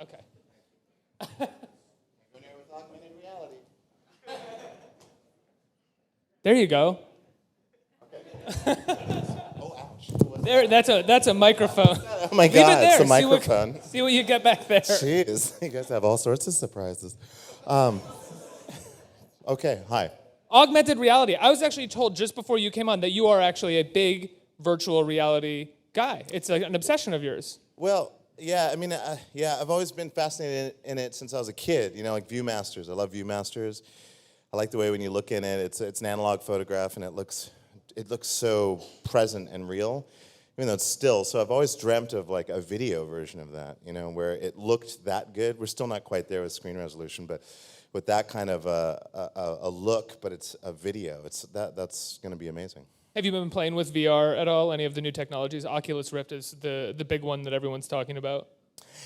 Okay. With augmented reality. There you go. Oh, ouch. There, that's a microphone. Oh my Leave it God, there. it's a microphone. See what you get back there. Jeez, you guys have all sorts of surprises. Okay, hi. Augmented reality. I was actually told just before you came on that you are actually a big virtual reality guy. It's like an obsession of yours. Well, yeah, I mean, I've always been fascinated in it since I was a kid. You know, like Viewmasters. I love Viewmasters. I like the way when you look in it, it's an analog photograph, and it looks so present and real, even though it's still. So I've always dreamt of like a video version of that, you know, where it looked that good. We're still not quite there with screen resolution, but with that kind of a look, but it's a video. That's going to be amazing. Have you been playing with VR at all? Any of the new technologies? Oculus Rift is the big one that everyone's talking about.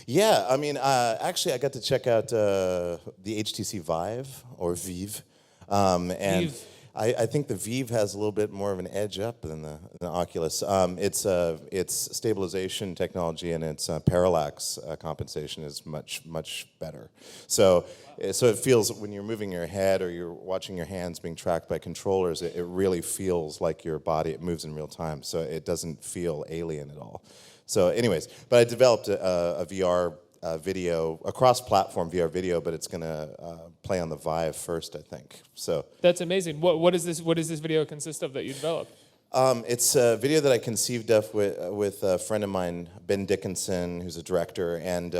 Yeah, I mean, actually, I got to check out the HTC Vive or Vive, and Vive. I think the Vive has a little bit more of an edge up than the Oculus. Its stabilization technology and its parallax compensation is much better. So it feels when you're moving your head or you're watching your hands being tracked by controllers, it really feels like your body. It moves in real time, so it doesn't feel alien at all. So, anyways, but I developed a VR video, a cross-platform VR video, but it's going to play on the Vive first, I think. So That's amazing. What does this video consist of that you developed? it's a video that I conceived of with a friend of mine, Ben Dickinson, who's a director, and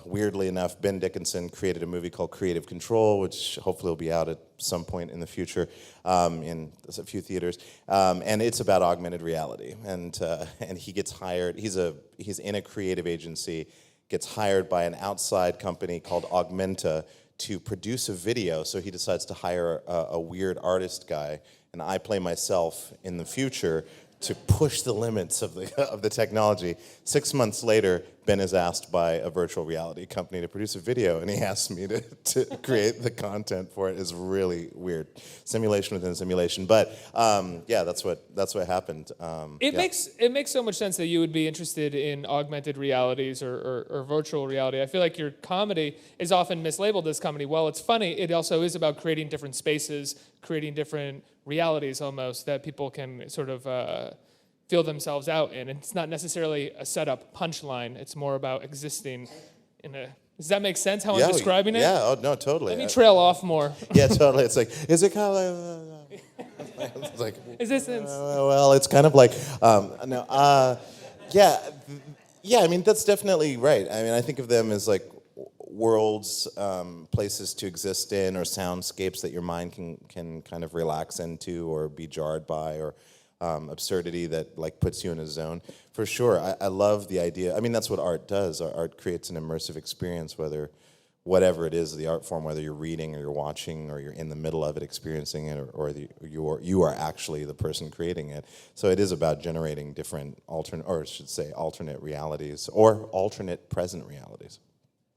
weirdly enough, Ben Dickinson created a movie called Creative Control, which hopefully will be out at some point in the future in a few theaters, and it's about augmented reality. And he gets hired. He's in a creative agency, gets hired by an outside company called Augmenta to produce a video. So he decides to hire a weird artist guy, and I play myself in the future to push the limits of the technology. 6 months later, Ben is asked by a virtual reality company to produce a video, and he asks me to create the content for it. It's really weird. Simulation within simulation. But yeah, that's what happened. It makes so much sense that you would be interested in augmented realities or virtual reality. I feel like your comedy is often mislabeled as comedy. While it's funny, it also is about creating different spaces, creating different realities almost that people can sort of feel themselves out in. And it's not necessarily a setup punchline. It's more about existing in a... Does that make sense how I'm describing it? Yeah, oh, no, totally. Let me trail off more. Yeah, totally. It's like, is it kind of like... It's like, Is this... well, it's kind of like... Yeah, I mean, that's definitely right. I mean, I think of them as like worlds, places to exist in, or soundscapes that your mind can kind of relax into or be jarred by, or absurdity that like puts you in a zone. For sure, I love the idea. I mean, that's what art does. Art creates an immersive experience, whatever it is, the art form, whether you're reading or you're watching or you're in the middle of it experiencing it, or you are actually the person creating it. So it is about generating different alternate realities or alternate present realities.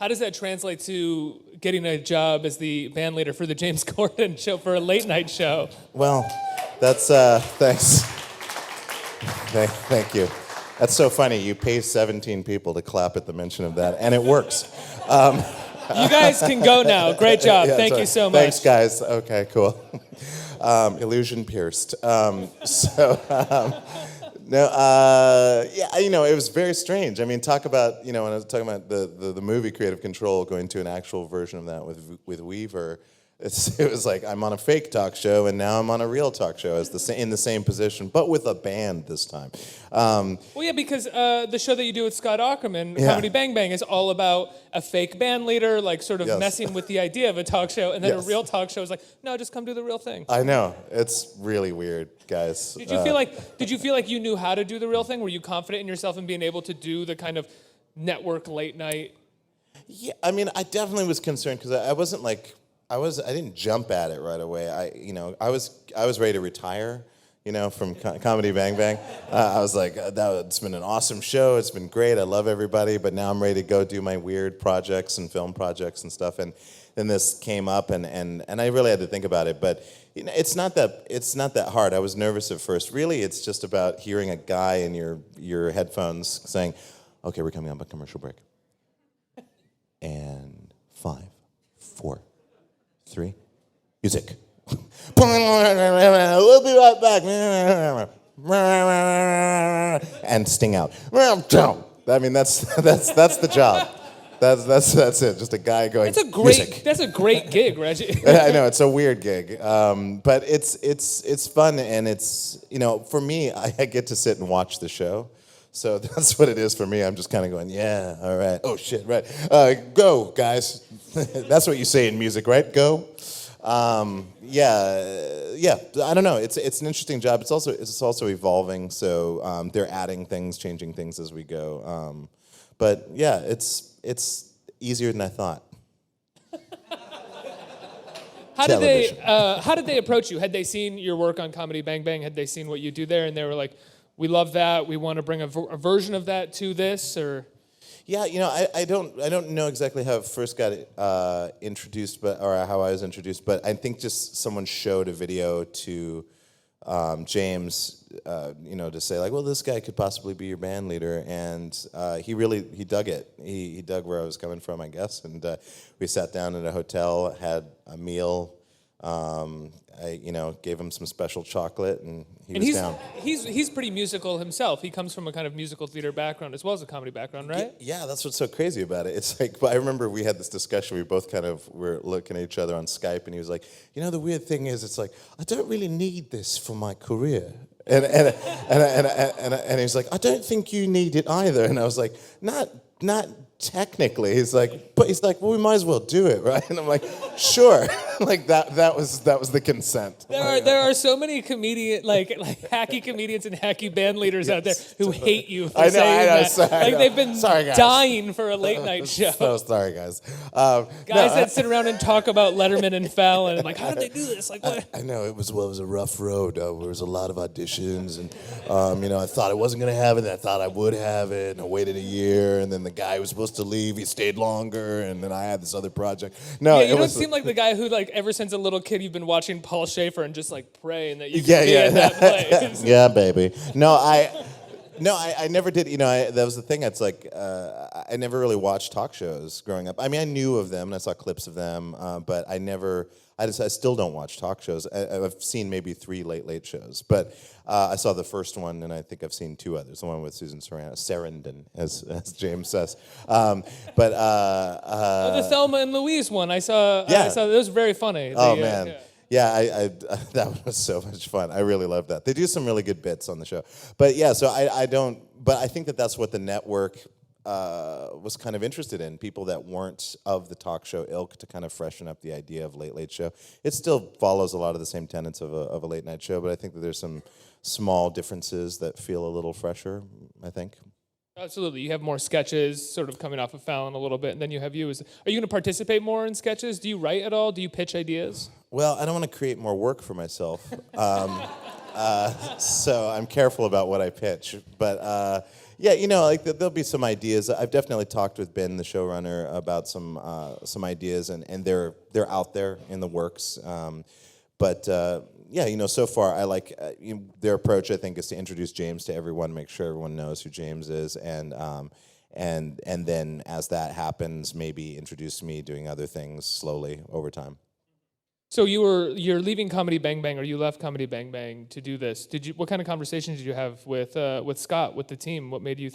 How does that translate to getting a job as the band leader for the James Corden show, for a late night show? Well, that's, thanks. Thank you. That's so funny. You pay 17 people to clap at the mention of that, and it works. You guys can go now. Great job. Thank you so much. Thanks, guys. Okay, cool. Illusion pierced. Yeah, you know, it was very strange. I mean, talk about, you know, when I was talking about the movie Creative Control, going to an actual version of that with Weaver, it was like I'm on a fake talk show and now I'm on a real talk show in the same position, but with a band this time. Well, yeah, because the show that you do with Scott Aukerman, Comedy Bang Bang, is all about a fake band leader, like sort of messing with the idea of a talk show, and then a real talk show is like, no, just come do the real thing. I know, it's really weird, guys. Did you feel like you knew how to do the real thing? Were you confident in yourself in being able to do the kind of network late night? Yeah, I mean, I definitely was concerned because I wasn't like. I didn't jump at it right away. I was ready to retire, you know, from Comedy Bang Bang. I was like, it's been an awesome show. It's been great. I love everybody, but now I'm ready to go do my weird projects and film projects and stuff. And then this came up, and I really had to think about it. But you know, it's not that hard. I was nervous at first. Really, it's just about hearing a guy in your headphones saying, "Okay, we're coming up a commercial break." 4, 3, music. We'll be right back. And sting out. I mean, that's the job. That's it. Just a guy going. Music. That's a great gig, Reggie. I know it's a weird gig, but it's fun, and it's, for me, I get to sit and watch the show. So that's what it is for me. I'm just kind of going, yeah, all right. Oh shit, right. Go, guys. That's what you say in music, right? Go. Yeah. I don't know. It's an interesting job. It's also evolving. So they're adding things, changing things as we go. But yeah, it's easier than I thought. How did they approach you? Had they seen your work on Comedy Bang Bang? Had they seen what you do there, and they were like, "We love that. We want to bring a version of that to this"? Or yeah, I don't know exactly how it first got introduced, or how I was introduced, but I think just someone showed a video to James, to say like, well, this guy could possibly be your band leader, and he dug it. He dug where I was coming from, I guess, and we sat down at a hotel, had a meal. I gave him some special chocolate, and he's down. He's pretty musical himself. He comes from a kind of musical theater background as well as a comedy background, right? Yeah, that's what's so crazy about it. It's like, I remember we had this discussion. We both kind of were looking at each other on Skype, and he was like, the weird thing is, it's like, I don't really need this for my career. And he's like, I don't think you need it either. And I was like, not technically. He's like, well, we might as well do it, right? And I'm like, sure. Like that was the consent. There are so many like hacky comedians and hacky band leaders out there who hate you for saying that. Sorry, they've been dying for a late night show. So sorry, guys. That sit around and talk about Letterman and Fallon, and like, how did they do this? Like, what? I know it was a rough road. There was a lot of auditions, and I thought I wasn't gonna have it, and I thought I would have it, and I waited a year, and then the guy who was supposed to leave, he stayed longer, and then I had this other project. No, you don't seem like the guy who, like, ever since a little kid, you've been watching Paul Schaefer and just like praying that you can be in that place. Yeah, baby. No, I never did. That was the thing. It's like I never really watched talk shows growing up. I mean, I knew of them and I saw clips of them, but I never. I still don't watch talk shows. I've seen maybe 3 late shows, but I saw the first one, and I think I've seen 2 others. The one with Susan Sarandon, as James says. The Thelma and Louise one, I saw. Yeah. It was very funny. Oh man. Yeah, I that was so much fun. I really loved that. They do some really good bits on the show. But yeah, so I don't. But I think that's what the network was kind of interested in, people that weren't of the talk show ilk, to kind of freshen up the idea of late show. It still follows a lot of the same tenets of a late night show, but I think that there's some small differences that feel a little fresher, I think. Absolutely. You have more sketches sort of coming off of Fallon a little bit, and then you have you. Are you going to participate more in sketches? Do you write at all? Do you pitch ideas? Well, I don't want to create more work for myself, so I'm careful about what I pitch, but yeah, like there'll be some ideas. I've definitely talked with Ben, the showrunner, about some ideas, and they're out there in the works. But yeah, so far I like their approach. I think is to introduce James to everyone, make sure everyone knows who James is, and then as that happens, maybe introduce me doing other things slowly over time. So you're leaving Comedy Bang Bang, or you left Comedy Bang Bang to do this. What kind of conversations did you have with Scott, with the team? What made you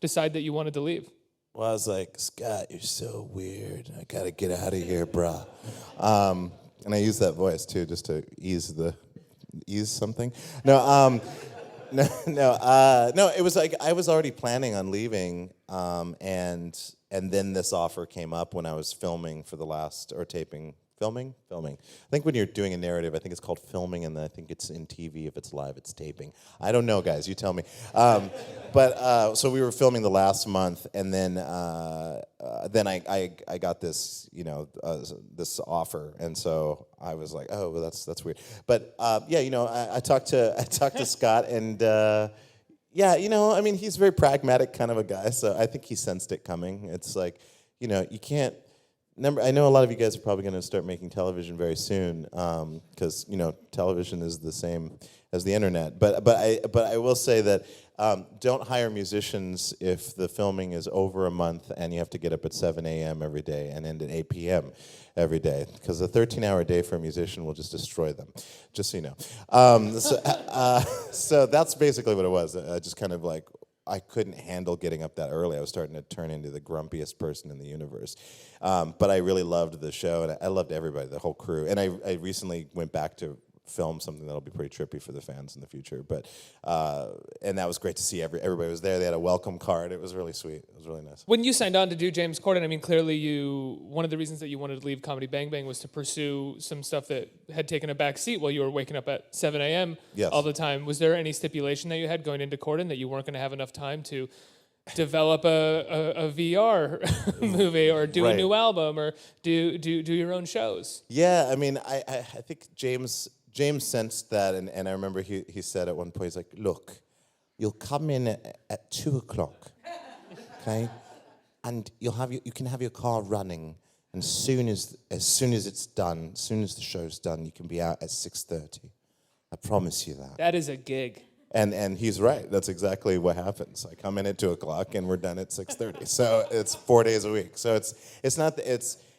decide that you wanted to leave? Well, I was like, Scott, you're so weird. I gotta get out of here, brah. And I use that voice too, just to ease something. No, no. It was like I was already planning on leaving, and then this offer came up when I was filming for the last, or taping. Filming. I think when you're doing a narrative, I think it's called filming, and I think it's in TV. If it's live, it's taping. I don't know, guys. You tell me. But so we were filming the last month, and then I got this, this offer, and so I was like, oh, well, that's weird. But yeah, I talked to Scott, and yeah, I mean, he's a very pragmatic kind of a guy, so I think he sensed it coming. It's like, you can't. I know a lot of you guys are probably going to start making television very soon, because television is the same as the internet. But I will say that don't hire musicians if the filming is over a month and you have to get up at 7 a.m. every day and end at 8 p.m. every day, because a 13-hour day for a musician will just destroy them, just so you know. So that's basically what it was. I just kind of like, I couldn't handle getting up that early. I was starting to turn into the grumpiest person in the universe. But I really loved the show, and I loved everybody, the whole crew. And I recently went back to film something that'll be pretty trippy for the fans in the future. But and that was great to see. Everybody was there. They had a welcome card. It was really sweet. It was really nice. When you signed on to do James Corden, I mean, clearly one of the reasons that you wanted to leave Comedy Bang Bang was to pursue some stuff that had taken a back seat while you were waking up at 7 a.m. Yes. all the time. Was there any stipulation that you had going into Corden that you weren't going to have enough time to develop a VR movie or do a new album or do your own shows? Yeah, I mean, I think James sensed that, and I remember he said at one point, he's like, look, you'll come in at 2 o'clock, okay? And you can have your car running, and as soon as it's done, as soon as the show's done, you can be out at 6:30. I promise you that. That is a gig. And he's right. That's exactly what happens. I come in at 2 o'clock and we're done at 6:30. So it's 4 days a week. So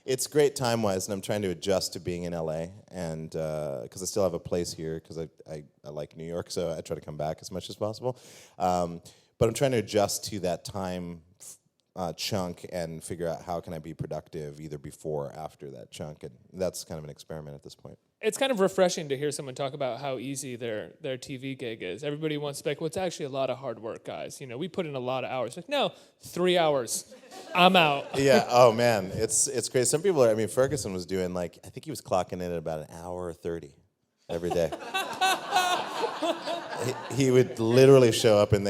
it's great time-wise, and I'm trying to adjust to being in LA, and because I still have a place here, because I like New York, so I try to come back as much as possible. But I'm trying to adjust to that time chunk and figure out how can I be productive either before or after that chunk, and that's kind of an experiment at this point. It's kind of refreshing to hear someone talk about how easy their TV gig is. Everybody wants to be like, well, it's actually a lot of hard work, guys. You know, we put in a lot of hours. Like, no, 3 hours. I'm out. Yeah, oh man, it's great. Some people I mean, Ferguson was doing like, I think he was clocking in at about an hour or 30 every day. He would literally show up, and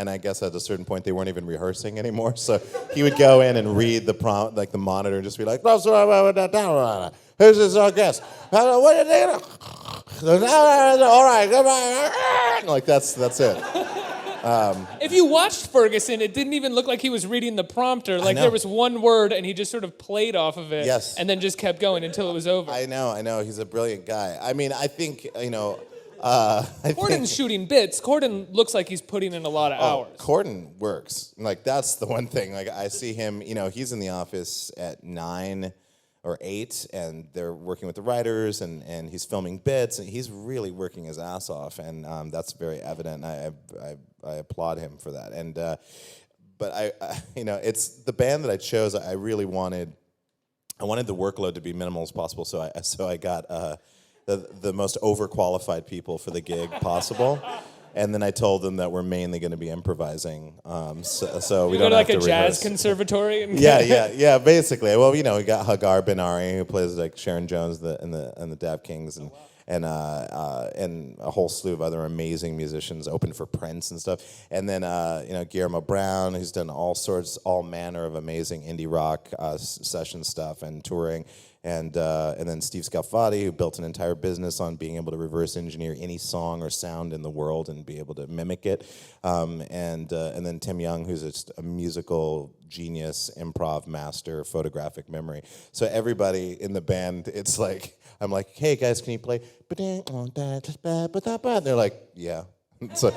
I guess at a certain point they weren't even rehearsing anymore. So he would go in and read the prompt, like the monitor, and just be like, "Who's this our guest? What are they gonna? All right, goodbye." Like that's it. If you watched Ferguson, it didn't even look like he was reading the prompter. Like there was one word, and he just sort of played off of it, yes, and then just kept going until it was over. I know. He's a brilliant guy. I mean, I think Corden's shooting bits. Corden looks like he's putting in a lot of hours. Corden works. Like, that's the one thing. Like, I see him, he's in the office at 9 or 8, and they're working with the writers, and he's filming bits, and he's really working his ass off, and that's very evident. I applaud him for that. And but I it's the band that I chose. I really wanted the workload to be minimal as possible, so I got the most overqualified people for the gig possible, and then I told them that we're mainly going to be improvising, so we don't have to rehearse. You go to like a jazz conservatory? Yeah, basically. Well, we got Hagar Ben-Ari, who plays like Sharon Jones and the Dap Kings, and a whole slew of other amazing musicians, open for Prince and stuff. And then Guillermo Brown, who's done all manner of amazing indie rock session stuff and touring. And then Steve Scalfati, who built an entire business on being able to reverse engineer any song or sound in the world and be able to mimic it. And then Tim Young, who's just a musical genius, improv master, photographic memory. So everybody in the band, it's like, I'm like, hey guys, can you play? And they're like, yeah. So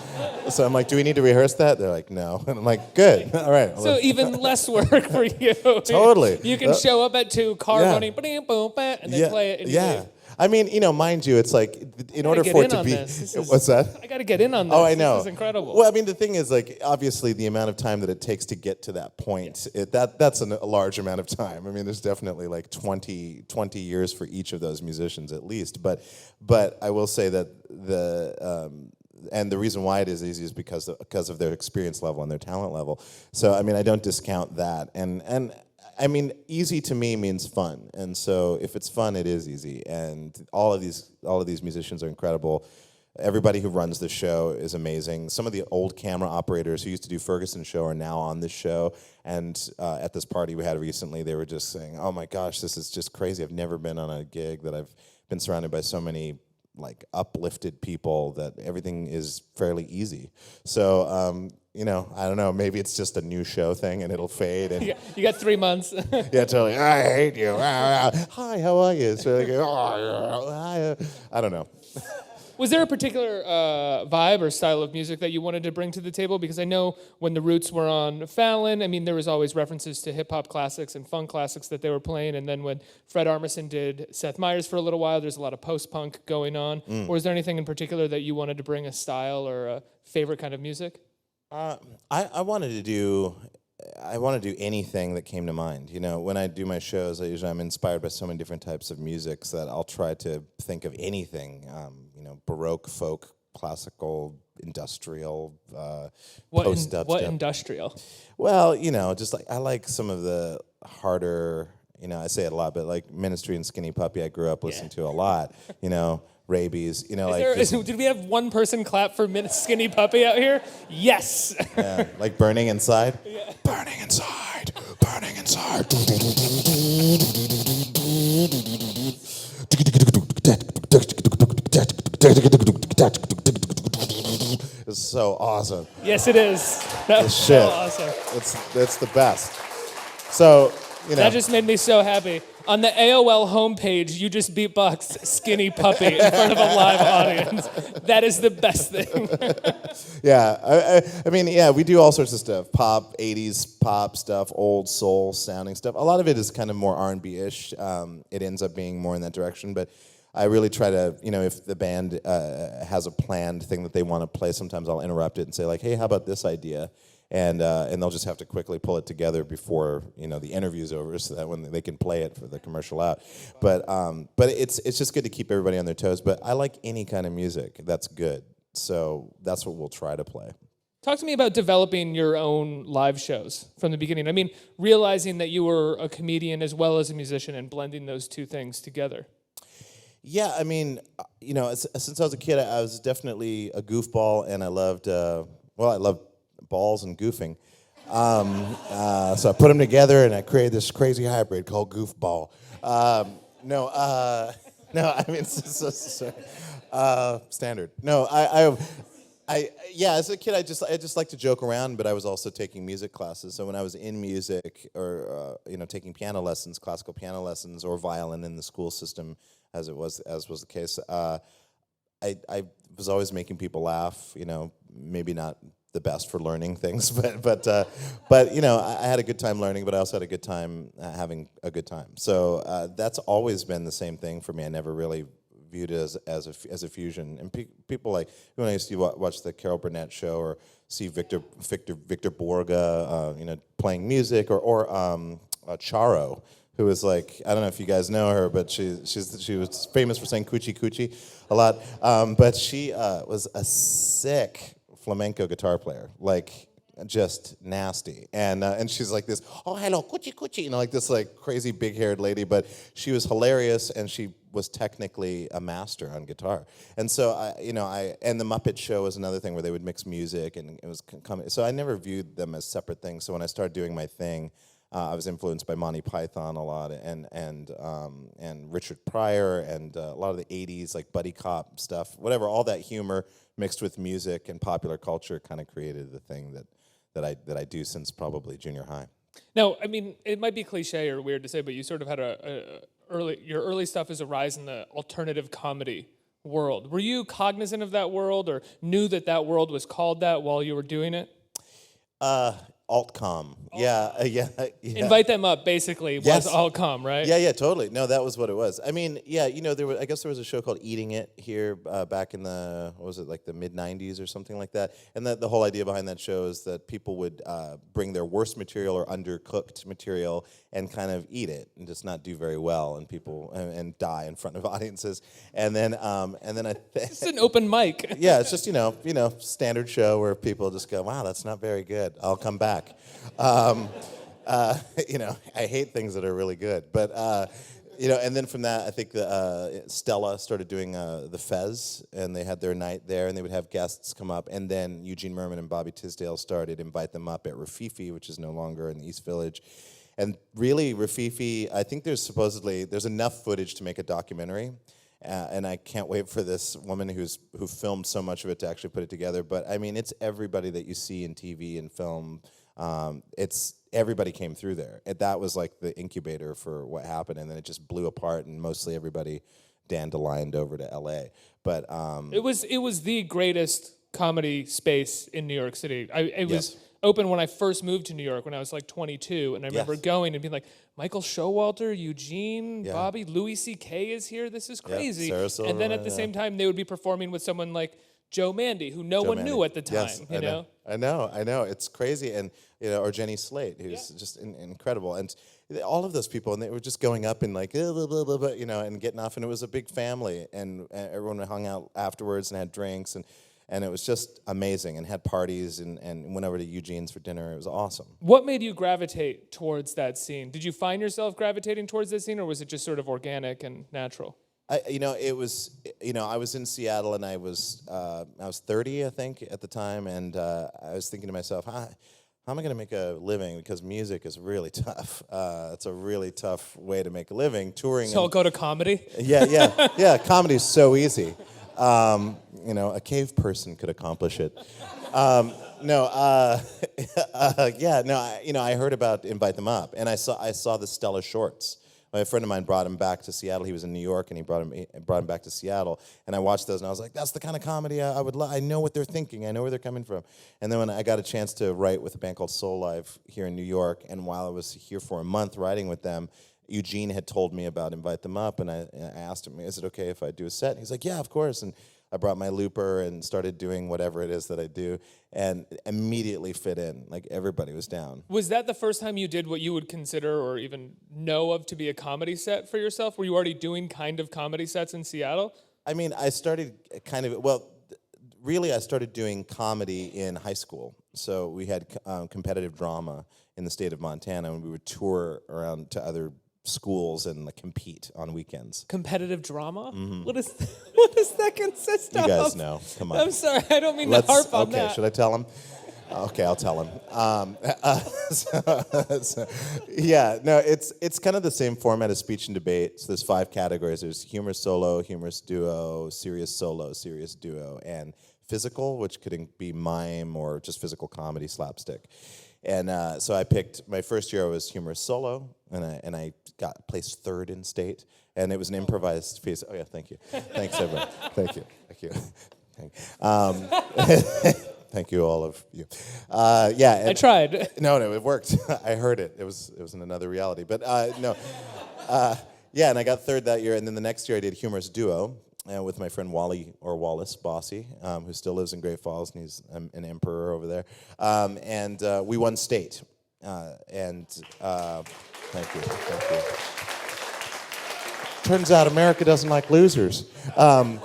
I'm like, do we need to rehearse that? They're like, no. And I'm like, good. All right. So even less work for you. Totally. You can show up at 2, car running, and then play it. And yeah. I mean, mind you, it's like, in order for it to be... What's that? I got to get in on this. Oh, I know. This is incredible. Well, I mean, the thing is, like, obviously, the amount of time that it takes to get to that point, that's a large amount of time. I mean, there's definitely, like, 20 years for each of those musicians, at least. But I will say that and the reason why it is easy is because of their experience level and their talent level. So, I mean, I don't discount that. And I mean, easy to me means fun. And so if it's fun, it is easy. And all of these musicians are incredible. Everybody who runs the show is amazing. Some of the old camera operators who used to do Ferguson's show are now on this show. And at this party we had recently, they were just saying, oh my gosh, this is just crazy. I've never been on a gig that I've been surrounded by so many like uplifted people that everything is fairly easy. So, I don't know, maybe it's just a new show thing and it'll fade. And you got 3 months. Yeah, totally. I hate you. Hi, how are you? So like, I don't know. Was there a particular vibe or style of music that you wanted to bring to the table? Because I know when the Roots were on Fallon, I mean, there was always references to hip-hop classics and funk classics that they were playing. And then when Fred Armisen did Seth Meyers for a little while, there's a lot of post-punk going on. Or is there anything in particular that you wanted to bring, a style or a favorite kind of music? I wanted to do anything that came to mind. You know, when I do my shows, I'm inspired by so many different types of music so that I'll try to think of anything. You know, Baroque, folk, classical, industrial, post-dubstep. What industrial? Well, you know, just like I like some of the harder. You know, I say it a lot, but like Ministry and Skinny Puppy, I grew up listening to a lot. You know. Rabies, you know, did we have one person clap for Skinny Puppy out here? Yes. Yeah, like Burning Inside. Yeah. Burning Inside. Burning Inside. It's so awesome. Yes, it is. That's so awesome. It's the best. So, you know. That just made me so happy. On the AOL homepage, you just beatboxed Skinny Puppy in front of a live audience. That is the best thing. Yeah, I mean, yeah, we do all sorts of stuff. Pop, 80s pop stuff, old soul sounding stuff. A lot of it is kind of more R&B-ish. It ends up being more in that direction, but I really try to, you know, if the band has a planned thing that they want to play, sometimes I'll interrupt it and say, like, hey, how about this idea? And they'll just have to quickly pull it together before, you know, the interview's over, so that when they can play it for the commercial out. But it's just good to keep everybody on their toes. But I like any kind of music that's good, so that's what we'll try to play. Talk to me about developing your own live shows from the beginning. I mean, realizing that you were a comedian as well as a musician and blending those two things together. Yeah, I mean, you know, since I was a kid, I was definitely a goofball, and I loved balls and goofing. So I put them together and I created this crazy hybrid called Goofball. No, I mean, standard. No, yeah, as a kid, I just like to joke around, but I was also taking music classes. So when I was in music, or you know, taking piano lessons, classical piano lessons, or violin in the school system, as was the case, I was always making people laugh. You know, maybe not the best for learning things, but you know, I had a good time learning, but I also had a good time having a good time. So that's always been the same thing for me. I never really viewed it as a fusion. And people like when I used to watch the Carol Burnett show or see Victor Borga, you know, playing music, or Charo, who was like, I don't know if you guys know her, but she was famous for saying coochie coochie a lot, but she was a sick flamenco guitar player, like just nasty, and she's like this, oh hello, coochie coochie, you know, like this like crazy big haired lady, but she was hilarious, and she was technically a master on guitar. And so and the Muppet Show was another thing where they would mix music, and it was comedy. So I never viewed them as separate things. So when I started doing my thing, I was influenced by Monty Python a lot, and Richard Pryor, and a lot of the '80s like buddy cop stuff, whatever. All that humor mixed with music and popular culture kind of created the thing that I do since probably junior high. Now, I mean, it might be cliche or weird to say, but you sort of had your early stuff is a rise in the alternative comedy world. Were you cognizant of that world, or knew that world was called that while you were doing it? Altcom. Yeah. Invite them up, basically, was Yes. Altcom, right? Yeah, totally. No, that was what it was. I mean, yeah, you know, I guess there was a show called Eating It here back in the, what was it, like the mid-'90s or something like that. And the whole idea behind that show is that people would bring their worst material or undercooked material and kind of eat it and just not do very well, and people and die in front of audiences. And then It's an open mic. yeah, it's just, you know, standard show where people just go, wow, that's not very good. I'll come back. You know, I hate things that are really good, but you know, and then from that, I think Stella started doing the Fez, and they had their night there, and they would have guests come up, and then Eugene Merman and Bobby Tisdale started Invite Them Up at Rafifi, which is no longer in the East Village. And really, Rafifi, I think there's enough footage to make a documentary. And I can't wait for this woman who filmed so much of it to actually put it together. But I mean, it's everybody that you see in TV and film. It's everybody came through there. That was like the incubator for what happened, and then it just blew apart. And mostly everybody dandelioned over to L.A. But It was the greatest comedy space in New York City. It was Yes. open when I first moved to New York when I was like 22, and I remember Yes. going and being like, Michael Showalter, Eugene, Yeah. Bobby, Louis C.K. is here. This is crazy. Sarah And then at Silverman, the yeah. same time, they would be performing with someone like Joe Mandy, who no one knew Manning. at the time. Yes, You know? I know. It's crazy, and or Jenny Slate, who's just incredible, and all of those people, and they were just going up and like blah, blah, blah, blah, and getting off, and it was a big family, and everyone hung out afterwards and had drinks, and it was just amazing, and had parties, and went over to Eugene's for dinner. It was awesome. What made you gravitate towards that scene? Did you find yourself gravitating towards that scene, or was it just sort of organic and natural? It was, I was in Seattle, and I was 30, I think, at the time, and I was thinking to myself, how am I going to make a living? Because music is really tough. It's a really tough way to make a living. Touring. So I'll go to comedy? Yeah. Comedy's so easy. A cave person could accomplish it. I heard about Invite Them Up, and I saw the Stella Shorts. A friend of mine brought him back to Seattle. He was in New York, and he brought him back to Seattle. And I watched those, and I was like, "That's the kind of comedy I would love. I know what they're thinking. I know where they're coming from." And then when I got a chance to write with a band called Soul Live here in New York, and while I was here for a month writing with them, Eugene had told me about Invite Them Up, and I asked him, "Is it okay if I do a set?" And he's like, "Yeah, of course." And I brought my looper and started doing whatever it is that I do, and immediately fit in. Like, everybody was down. Was that the first time you did what you would consider or even know of to be a comedy set for yourself? Were you already doing kind of comedy sets in Seattle? I mean, I started really I started doing comedy in high school. So we had competitive drama in the state of Montana, and we would tour around to other schools and compete on weekends. Competitive drama? Mm-hmm. What does that consist of? You guys know. Come on. I'm sorry, I don't mean to harp on that. Should I tell him? Okay, I'll tell him. It's kind of the same format as speech and debate. So there's 5 categories. There's humorous solo, humorous duo, serious solo, serious duo, and physical, which could be mime or just physical comedy, slapstick. And so I picked, my first year I was humorous solo, and I got placed 3rd in state, and it was an improvised piece. Oh yeah, thank you. Thanks everyone. Thank you. Thank you, all of you. I tried. No, it worked. I heard it. It was in another reality. But no. And I got 3rd that year, and then the next year I did humorous duo with my friend Wally, or Wallace Bossy, who still lives in Great Falls, and he's an emperor over there. And we won state. Thank you. Turns out America doesn't like losers. And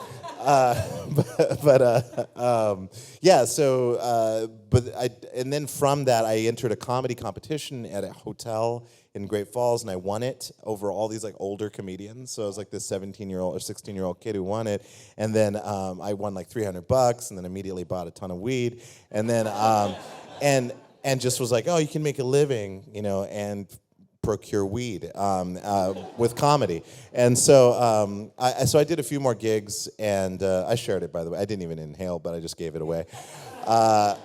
then from that, I entered a comedy competition at a hotel in Great Falls, and I won it over all these older comedians. So I was like this 17-year-old or 16-year-old kid who won it, and then I won like $300, and then immediately bought a ton of weed, and then and just was like, oh, you can make a living, and procure weed with comedy. And so I did a few more gigs, and I shared it, by the way. I didn't even inhale, but I just gave it away. And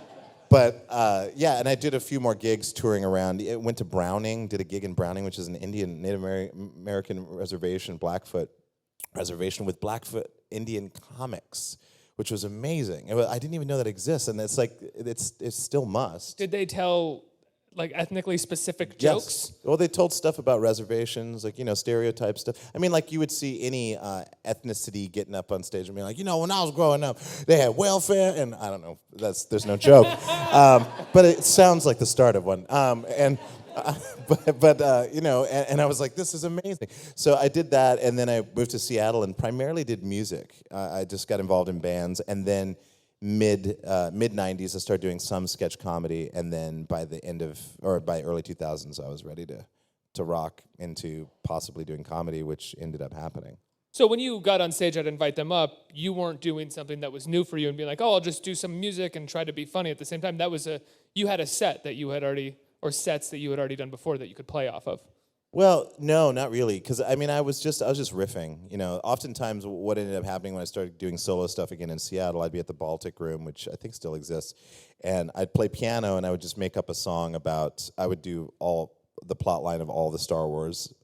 I did a few more gigs touring around. I went to Browning, did a gig in Browning, which is an Indian, Native American reservation, Blackfoot reservation with Blackfoot Indian comics, which was amazing. I didn't even know that exists, and it still must. Did they tell ethnically specific jokes? Yes. Well, they told stuff about reservations, stereotype stuff. I mean, you would see any ethnicity getting up on stage and being like, when I was growing up, they had welfare, and I don't know, there's no joke. But it sounds like the start of one. And I was like, this is amazing. So I did that, and then I moved to Seattle and primarily did music. I just got involved in bands, and then mid 90s I started doing some sketch comedy, and then by early 2000s I was ready to rock into possibly doing comedy, which ended up happening. So when you got on stage at Invite Them Up, you weren't doing something that was new for you and being like, oh, I'll just do some music and try to be funny at the same time. You had a set that you had already, or sets that you had already done before that you could play off of. Well, no, not really, because I was just riffing. Oftentimes what ended up happening when I started doing solo stuff again in Seattle, I'd be at the Baltic Room, which I think still exists, and I'd play piano, and I would just make up a song about. I would do all the plot line of all the Star Wars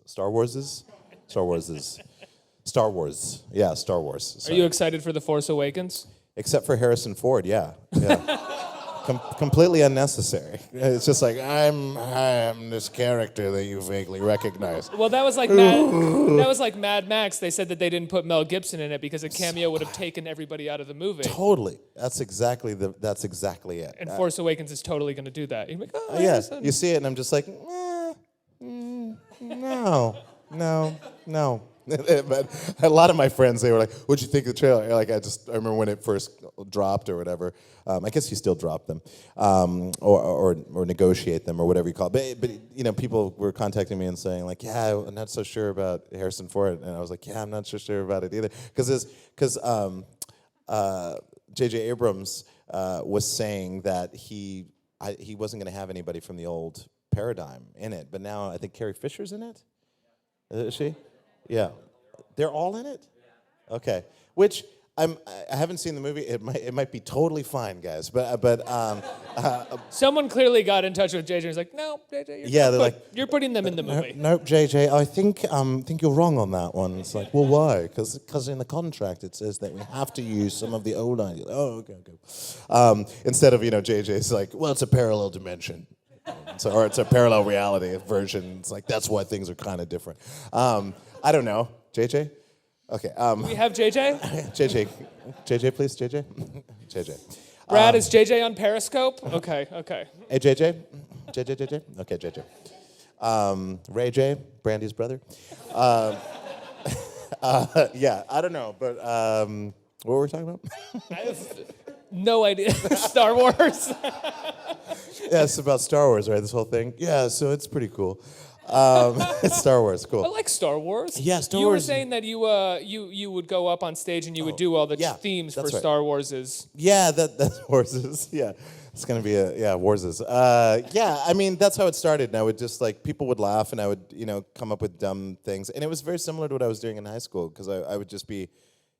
Star Wars. Yeah, Star Wars. Are Sorry. you excited for The Force Awakens? Except for Harrison Ford, yeah. Completely unnecessary. It's just like, I am this character that you vaguely recognize. Well, that was like Mad Max. They said that they didn't put Mel Gibson in it because a cameo would have taken everybody out of the movie. Totally. That's exactly it. And Force Awakens is totally going to do that. You're like, oh, Yeah, Harrison. you see it and I'm just like, no. But a lot of my friends, they were like, "What'd you think of the trailer?" Like, I remember when it first dropped or whatever. I guess you still drop them, or negotiate them or whatever you call it. But you know, people were contacting me and saying like, "Yeah, I'm not so sure about Harrison Ford," and I was like, "Yeah, I'm not so sure about it either," because J.J. Abrams was saying that he wasn't going to have anybody from the old paradigm in it, but now I think Carrie Fisher's in it. Is she? Yeah, they're all in it. Okay, which I haven't seen the movie. It might be totally fine, guys. But Someone clearly got in touch with JJ and was like, "No, JJ, you're putting them in the movie." Nope, JJ. I think you're wrong on that one. It's like, well, why? Because in the contract it says that we have to use some of the old ideas. Oh, okay. Instead of JJ's like, well, it's a parallel dimension. Or it's a parallel reality version. It's like, that's why things are kind of different. I don't know. JJ? Okay. We have JJ? JJ, please, JJ? JJ. Brad, is JJ on Periscope? Okay. Hey, JJ? JJ? Okay, JJ. Ray J, Brandy's brother. Yeah, I don't know, but what were we talking about? I have no idea. Star Wars. Yeah, it's about Star Wars, right? This whole thing. Yeah, so it's pretty cool. It's Star Wars, cool. I like Star Wars. Yeah, Star Wars. You were Wars. saying that you would go up on stage and you would do all the themes for that's right. Star Wars. Yeah, that's Warses. Yeah, it's gonna be Warses. Yeah, I mean that's how it started. And I would just like people would laugh, and I would come up with dumb things, and it was very similar to what I was doing in high school because I would just be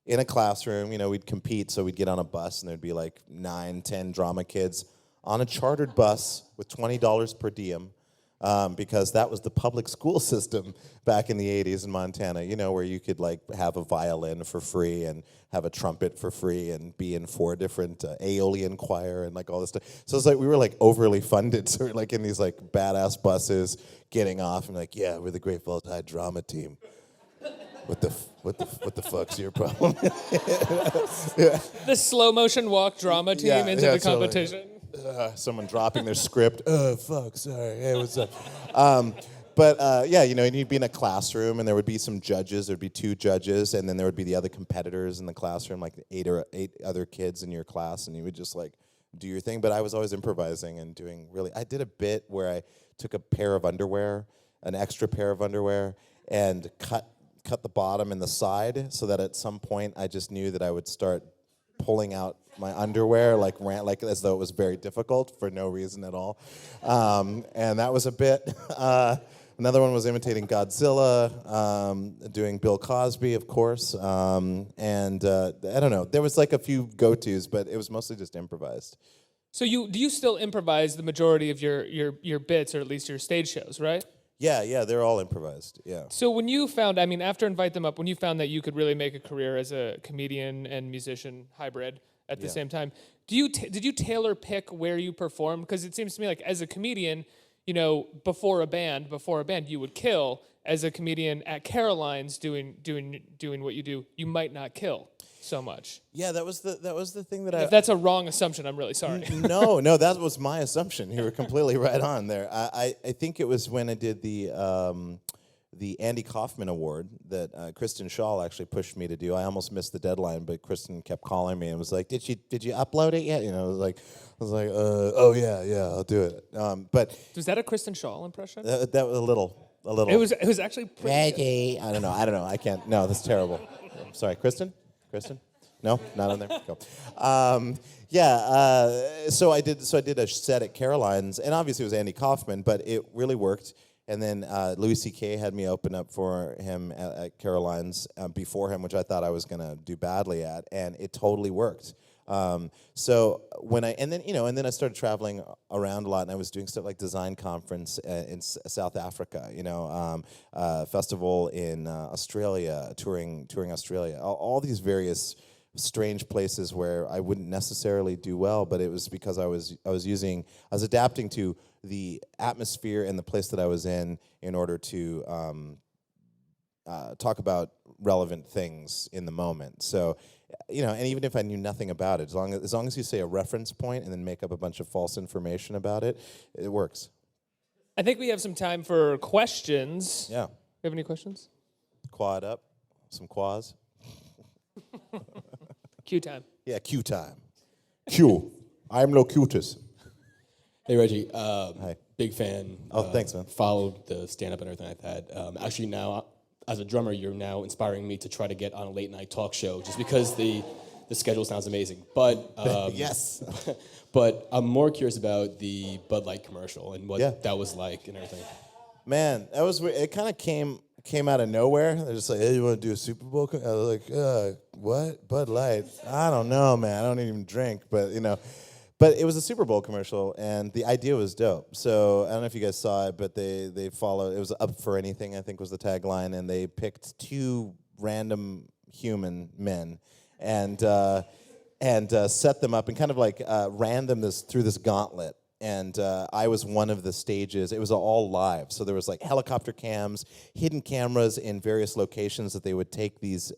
in a classroom. We'd compete, so we'd get on a bus, and there'd be like 9, 10 drama kids on a chartered bus with $20 per diem. Because that was the public school system back in the 80s in Montana, where you could like have a violin for free and have a trumpet for free and be in 4 different Aeolian choir and like all this stuff. So it's like we were like overly funded. So we're like in these like badass buses getting off and like, yeah, we're the Great Falls High drama team. What the fuck's your problem? Yeah. The slow motion walk drama team into the competition. Totally. Someone dropping their script. Oh, fuck, sorry. Hey, what's up? But and you'd be in a classroom, and there would be some judges. There'd be 2 judges, and then there would be the other competitors in the classroom, like 8 other kids in your class, and you would just like do your thing. But I was always improvising and doing I did a bit where I took a pair of underwear, an extra pair of underwear, and cut the bottom and the side so that at some point I just knew that I would start pulling out my underwear like as though it was very difficult for no reason at all, and that was a bit. Another one was imitating Godzilla, doing Bill Cosby, of course, and I don't know. There was like a few go-tos, but it was mostly just improvised. So do you still improvise the majority of your bits, or at least your stage shows, right? Yeah, they're all improvised. Yeah. So when you found, after Invite Them Up, when you found that you could really make a career as a comedian and musician hybrid at the same time, did you tailor pick where you performed? Because it seems to me like as a comedian, before a band, you would kill. As a comedian at Caroline's doing what you do, you might not kill so much. Yeah, that was the thing that If that's a wrong assumption, I'm really sorry. No, that was my assumption. You were completely right on there. I think it was when I did the Andy Kaufman Award that Kristen Shaw actually pushed me to do. I almost missed the deadline, but Kristen kept calling me and was like, "Did you upload it yet?" I was like, "Oh yeah, I'll do it." But was that a Kristen Shaw impression? That was a little. It was actually pretty Reggie. I don't know. I can't. No, that's terrible. I'm sorry, Kristen. No, not on there. Go. So I did a set at Caroline's, and obviously it was Andy Kaufman, but it really worked. And then Louis C.K. had me open up for him at Caroline's before him, which I thought I was going to do badly at, and it totally worked. So when then I started traveling around a lot, and I was doing stuff like design conference in South Africa, festival in Australia, touring Australia, all these various strange places where I wouldn't necessarily do well, but it was because I was adapting to the atmosphere and the place that I was in order to talk about relevant things in the moment. So, and even if I knew nothing about it, as long as you say a reference point and then make up a bunch of false information about it, it works. I think we have some time for questions. Yeah. You have any questions? Quad up, some quads. Q time. Yeah, Q time. Q. I'm Locutus. Hey, Reggie. Hi. Big fan. Oh, thanks, man. Followed the stand-up and everything like that. Actually, now, as a drummer, you're now inspiring me to try to get on a late-night talk show, just because the schedule sounds amazing. But yes. But I'm more curious about the Bud Light commercial and what that was like and everything. Man, that was weird. It kind of came out of nowhere. They're just like, "Hey, you want to do a Super Bowl?" I was like, "What? Bud Light? I don't know, man. I don't even drink." But but it was a Super Bowl commercial, and the idea was dope. So I don't know if you guys saw it, but they followed. It was "Up for Anything," I think was the tagline, and they picked two random human men and set them up and kind of like ran them through this gauntlet. And I was one of the stages. It was all live, so there was like helicopter cams, hidden cameras in various locations that they would take these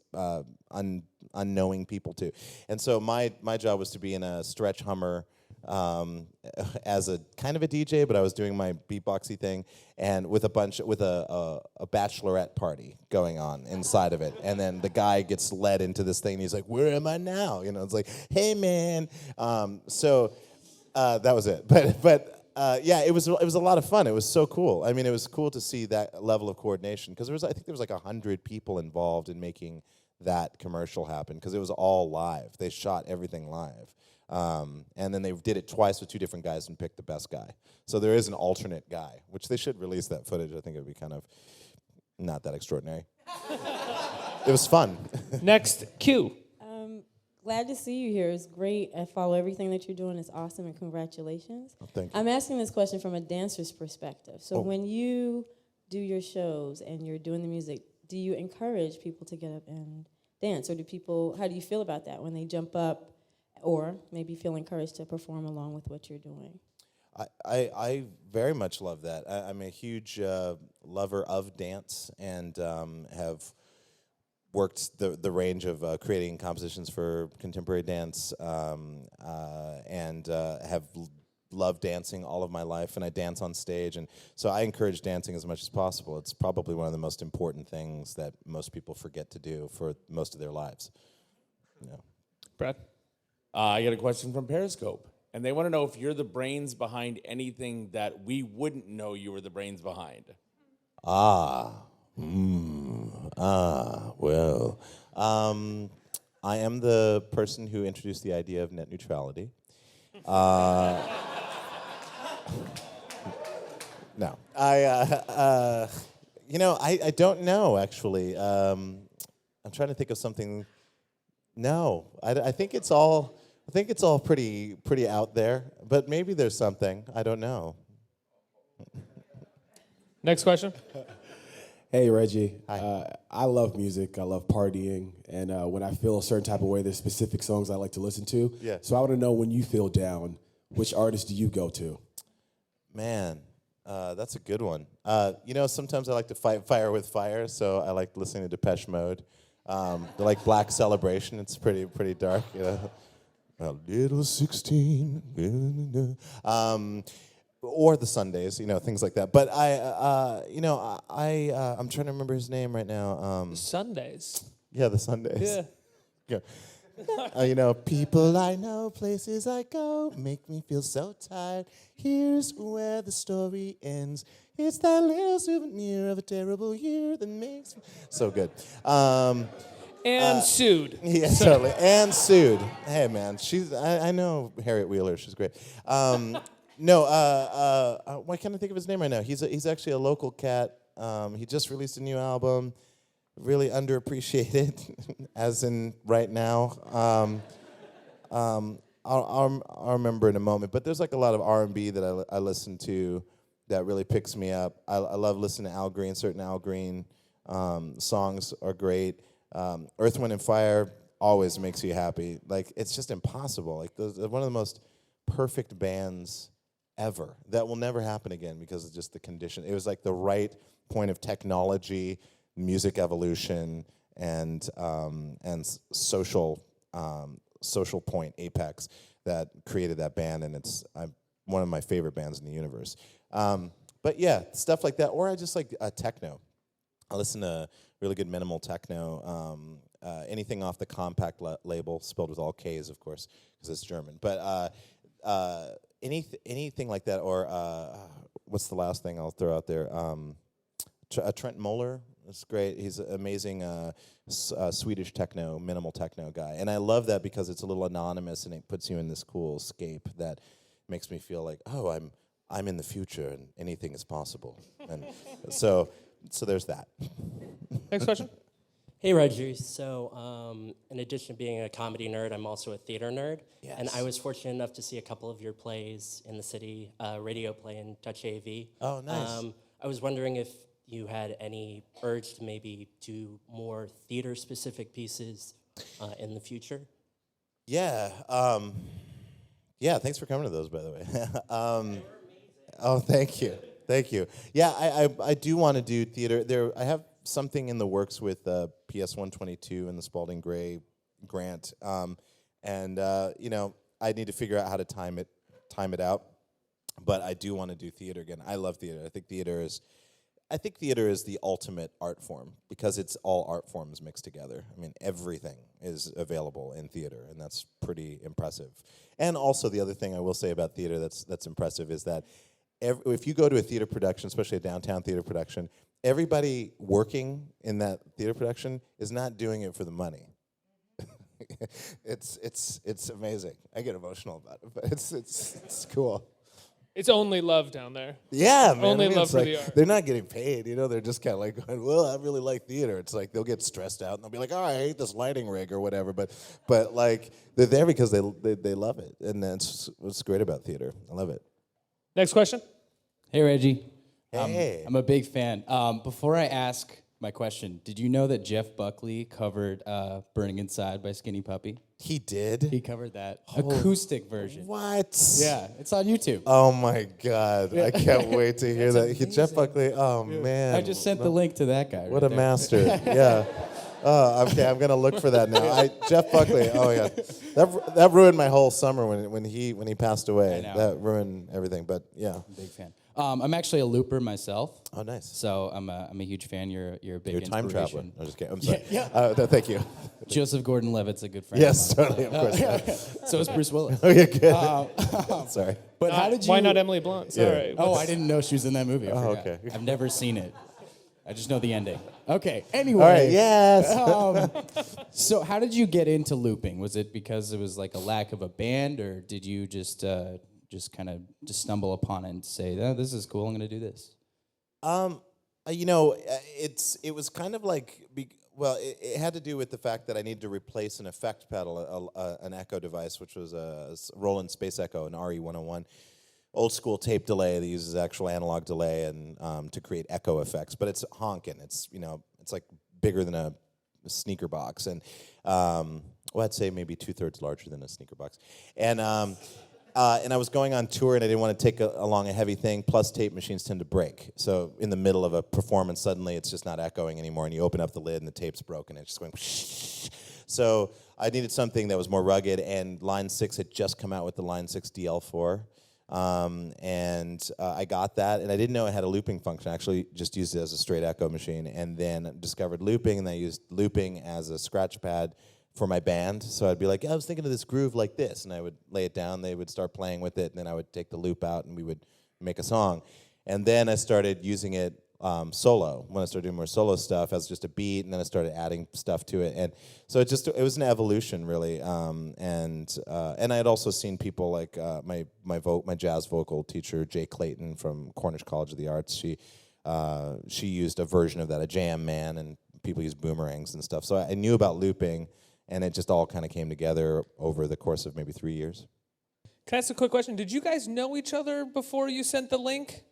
unknowing people to. And so my job was to be in a stretch Hummer as a kind of a DJ, but I was doing my beatboxy thing, and with a bachelorette party going on inside of it. And then the guy gets led into this thing, and he's like, "Where am I now?" It's like, "Hey, man." That was it. But it was a lot of fun. It was so cool. I mean, it was cool to see that level of coordination, because I think there was like 100 people involved in making that commercial happen, because it was all live. They shot everything live. And then they did it twice with two different guys and picked the best guy. So there is an alternate guy, which they should release that footage. I think it would be kind of not that extraordinary. It was fun. Next, Q. Glad to see you here. It's great. I follow everything that you're doing. It's awesome, and congratulations. Oh, thank you. I'm asking this question from a dancer's perspective. So when you do your shows and you're doing the music, do you encourage people to get up and dance? Or how do you feel about that when they jump up or maybe feel encouraged to perform along with what you're doing? I very much love that. I'm a huge lover of dance, and have worked the range of creating compositions for contemporary dance, and have loved dancing all of my life, and I dance on stage, and so I encourage dancing as much as possible. It's probably one of the most important things that most people forget to do for most of their lives. Brad. I got a question from Periscope, and they want to know if you're the brains behind anything that we wouldn't know you were the brains behind. Well, I am the person who introduced the idea of net neutrality. No, I don't know, actually. I'm trying to think of something. No, I think it's all pretty out there, but maybe there's something. I don't know. Next question. Hey, Reggie. Hi. I love music. I love partying. And when I feel a certain type of way, there's specific songs I like to listen to. Yeah. So I want to know, when you feel down, which artist do you go to? Man, that's a good one. Sometimes I like to fight fire with fire, so I like listening to Depeche Mode. They're like Black Celebration. It's pretty dark. A little 16. Or the Sundays, things like that. But I'm trying to remember his name right now. Sundays. Yeah, the Sundays. Yeah. People I know, places I go, make me feel so tired. Here's where the story ends. It's that little souvenir of a terrible year that makes me so good. And sued. Yeah, totally. And sued. Hey, man, I know Harriet Wheeler. She's great. Why can't I think of his name right now? He's actually a local cat. He just released a new album, really underappreciated, as in right now. I'll remember in a moment. But there's like a lot of R&B that I listen to that really picks me up. I love listening to Al Green. Certain Al Green songs are great. Earth, Wind, and Fire always makes you happy. Like, it's just impossible. Like, they're one of the most perfect bands ever. That will never happen again because of just the condition. It was like the right point of technology, music evolution, and social point, apex, that created that band, and it's one of my favorite bands in the universe. But yeah, stuff like that, or I just like techno. I listen to really good minimal techno. Anything off the Compact label, spelled with all K's, of course, because it's German. But anything like that, or what's the last thing I'll throw out there? Trent Moeller is great. He's an amazing Swedish techno, minimal techno guy, and I love that because it's a little anonymous and it puts you in this cool escape that makes me feel like, oh, I'm in the future and anything is possible. And so there's that. Next question. Hey, Reggie. So, in addition to being a comedy nerd, I'm also a theater nerd. Yes. And I was fortunate enough to see a couple of your plays in the city, radio play and Touch AV. Oh, nice. I was wondering if you had any urge to maybe do more theater-specific pieces in the future. Yeah. Yeah, thanks for coming to those, by the way. Oh, thank you. Thank you. Yeah, I do want to do theater. I have something in the works with PS 122 and the Spalding Gray grant. And I need to figure out how to time it out. But I do want to do theater again. I love theater. I think theater is the ultimate art form because it's all art forms mixed together. I mean, everything is available in theater, and that's pretty impressive. And also, the other thing I will say about theater that's impressive is that if you go to a theater production, especially a downtown theater production, everybody working in that theater production is not doing it for the money. It's amazing. I get emotional about it, but it's cool. It's only love down there. Yeah, man. Only love it's for like, the art. They're not getting paid, they're just kind of like going, well, I really like theater. It's like they'll get stressed out and they'll be like, oh, I hate this lighting rig or whatever. But like they're there because they love it. And that's what's great about theater. I love it. Next question. Hey, Reggie. Hey. I'm a big fan. Before I ask my question, did you know that Jeff Buckley covered Burning Inside by Skinny Puppy? He did? He covered that acoustic version. What? Yeah, it's on YouTube. Oh, my God. I can't wait to hear that. Jeff Buckley, oh, man. I just sent the link to that guy. What right a there. master. Yeah. Oh, okay, I'm gonna look for that now. Jeff Buckley. Oh yeah, that ruined my whole summer when he passed away. I know. That ruined everything. But yeah. Big fan. I'm actually a looper myself. Oh, nice. So I'm a huge fan. You're a big You're a time traveler. inspiration. I'm just kidding. I'm sorry. Yeah. No, thank you. Joseph Gordon-Levitt's a good friend. Yes, of mine. totally. Of course. So is Bruce Willis. Oh, you're good. Sorry. But how did you? Why not Emily Blunt? Sorry. Oh, I didn't know she was in that movie. I Oh, forgot. okay. I've never seen it. I just know the ending. Okay. Anyway. All right. Yes. So how did you get into looping? Was it because it was like a lack of a band, or did you just kind of stumble upon it and say, "Oh, this is cool. I'm going to do this"? It was kind of like, it had to do with the fact that I needed to replace an effect pedal, an echo device, which was a Roland Space Echo, an RE101. Old school tape delay that uses actual analog delay and to create echo effects, but it's honking. It's like bigger than a sneaker box, and I'd say maybe 2/3 larger than a sneaker box. And I was going on tour, and I didn't want to take along a heavy thing. Plus, tape machines tend to break. So in the middle of a performance, suddenly it's just not echoing anymore, and you open up the lid, and the tape's broken. It's just going. So I needed something that was more rugged, and Line 6 had just come out with the Line 6 DL4. I got that, and I didn't know it had a looping function. I actually just used it as a straight echo machine, and then discovered looping, and I used looping as a scratch pad for my band. So I'd be like, I was thinking of this groove like this, and I would lay it down, they would start playing with it, and then I would take the loop out, and we would make a song. And then I started using it solo, when I started doing more solo stuff as just a beat, and then I started adding stuff to it. And so it was an evolution, really. And I had also seen people like my jazz vocal teacher, Jay Clayton from Cornish College of the Arts. She used a version of that, a jam man, and people use boomerangs and stuff. So I knew about looping, and it just all kind of came together over the course of maybe 3 years. Can I ask a quick question? Did you guys know each other before you sent the link?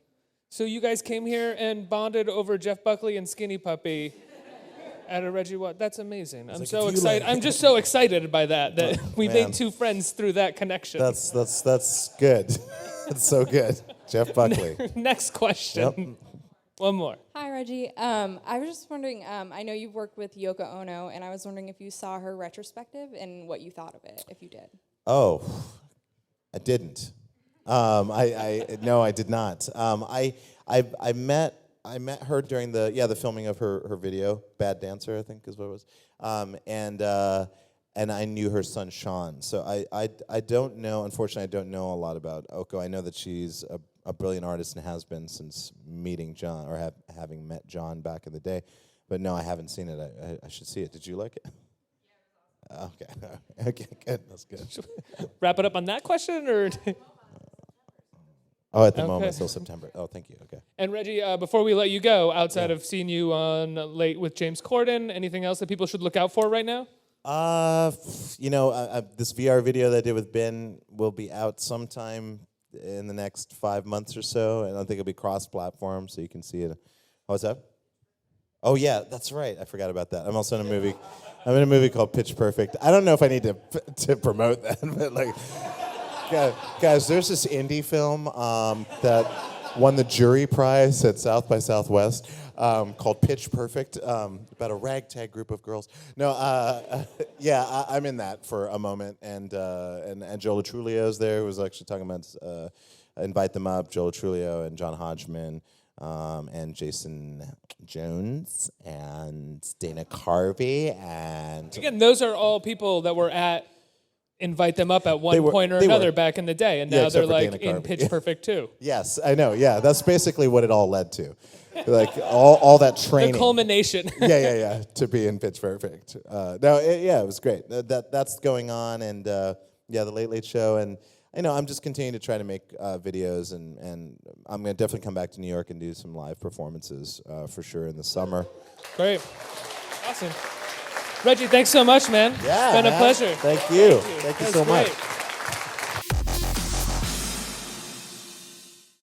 So you guys came here and bonded over Jeff Buckley and Skinny Puppy at a Reggie What? That's amazing. I'm so excited. I'm just so excited by that we made two friends through that connection. That's good. That's so good. Jeff Buckley. Next question. Yep. One more. Hi, Reggie. I was just wondering, I know you've worked with Yoko Ono, and I was wondering if you saw her retrospective and what you thought of it, if you did. Oh, I didn't. No, I did not. I met her during the filming of her video, Bad Dancer, I think is what it was. And I knew her son Sean. So I don't know, unfortunately, I don't know a lot about Oko. I know that she's a brilliant artist and has been since meeting John, or having met John back in the day. But no, I haven't seen it. I should see it. Did you like it? Okay. Okay, good. That's good. Wrap it up on that question, or? Oh, at the moment, still September. Oh, thank you. Okay. And Reggie, before we let you go, outside of seeing you on Late with James Corden, anything else that people should look out for right now? This VR video that I did with Ben will be out sometime in the next 5 months or so, and I think it'll be cross-platform, so you can see it. Oh, what's that? Oh, yeah, that's right. I forgot about that. I'm also in a movie. I'm in a movie called Pitch Perfect. I don't know if I need to promote that, but like, guys, there's this indie film that won the jury prize at South by Southwest called Pitch Perfect, about a ragtag group of girls. No, I'm in that for a moment, and Joe Trulio's there, who was actually talking about Invite Them Up, Joe Trulio and John Hodgman, and Jason Jones, and Dana Carvey, and... Again, those are all people that were at Invite Them Up at one point or another back in the day, and now they're like in Pitch Perfect too. Yes, I know, yeah, that's basically what it all led to. Like, all that training. The culmination. yeah, to be in Pitch Perfect. It was great. That's going on, and The Late Late Show, and I'm just continuing to try to make videos, and I'm going to definitely come back to New York and do some live performances for sure in the summer. Great. Awesome. Reggie, thanks so much, man. Yeah, it's been a pleasure. Thank you so much.